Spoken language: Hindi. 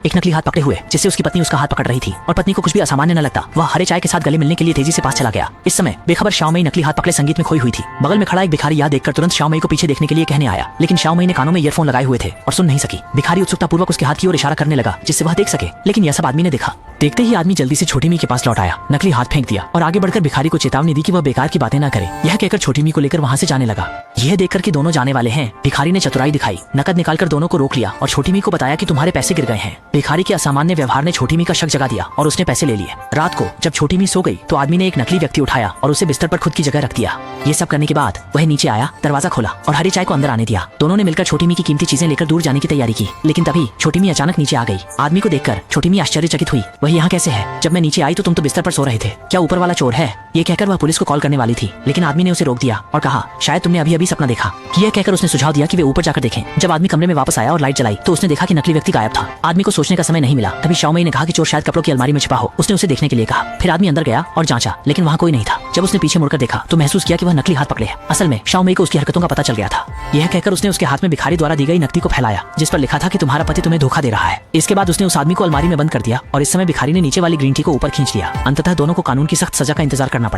एक नकली हाथ पकड़े हुए, जिससे उसकी पत्नी उसका हाथ पकड़ रही थी और पत्नी को कुछ भी असामान्य न लगता। वह हरे चाय के साथ गले मिलने के लिए तेजी से पास चला गया। इस समय बेखबर श्याओमई नकली हाथ पकड़े संगीत में खोई हुई थी। बगल में खड़ा एक भिखारी यह देखकर तुरंत श्याओमई को पीछे देखने के लिए कहने आया, लेकिन श्याओमई ने कानों में ईयरफोन लगाए हुए थे और सुन नहीं सकी। भिखारी उत्सुकतापूर्वक उसके हाथ की ओर इशारा करने लगा, जिससे वह देख सके, लेकिन यह सब आदमी ने देखा। देखते ही आदमी जल्दी से छोटी मी के पास लौट आया, नकली हाथ फेंक दिया और आगे बढ़कर भिखारी को चेतावनी दी कि वह बेकार की बातें न करे। यह कहकर छोटी मी को लेकर वहां से जाने लगा। यह देखकर कि दोनों जाने वाले हैं, भिखारी ने चतुराई दिखाई, नकद निकालकर दोनों को रोक लिया और छोटी मी को बताया कि तुम्हारे पैसे गिर गए हैं। भिखारी के असामान्य व्यवहार ने छोटी मी का शक जगा दिया और उसने पैसे ले लिए। रात को जब छोटी मी सो गई तो आदमी ने एक नकली व्यक्ति उठाया और उसे बिस्तर पर खुद की जगह रख दिया। ये सब करने के बाद वह नीचे आया, दरवाजा खोला और हरी चाय को अंदर आने दिया। दोनों ने मिलकर छोटी मी की कीमती चीजें लेकर दूर जाने की तैयारी की, लेकिन तभी छोटी मी अचानक नीचे आ गई। आदमी को देखकर छोटी मी आश्चर्यचकित हुई, वह यहाँ कैसे है? जब मैं नीचे आई तो तुम तो बिस्तर पर सो रहे थे, क्या ऊपर वाला चोर है? ये कहकर वह पुलिस को कॉल करने वाली थी, लेकिन आदमी ने उसे रोक दिया और कहा, शायद तुमने अभी अभी सपना देखा। यह कहकर उसने सुझाव दिया कि वे ऊपर जाकर देखें। जब आदमी कमरे में वापस आया और लाइट जलाई तो उसने देखा कि नकली व्यक्ति गायब था। आदमी को सोचने का समय नहीं मिला। तभी श्याओमई ने कहा कि चोर शायद कपड़ों की अलमारी में छिपा हो। उसने उसे देखने के लिए कहा। फिर आदमी अंदर गया और जांचा, लेकिन वहाँ कोई नहीं था। जब उसने पीछे मुड़कर देखा तो महसूस किया कि वह नकली हाथ पकड़े है। असल में श्याओमई को उसकी हरकतों का पता चल गया था। यह कहकर उसने उसके हाथ में भिखारी द्वारा दी गई नकदी को फैलाया, जिस पर लिखा था कि तुम्हारा पति तुम्हें धोखा दे रहा है। इसके बाद उसने उस आदमी को अलमारी में बंद कर दिया और इस समय भिखारी ने नीचे वाली ग्रीन टी को ऊपर खींच लिया। अंततः दोनों को कानून की सख्त सजा का इंतजार करना पड़ा।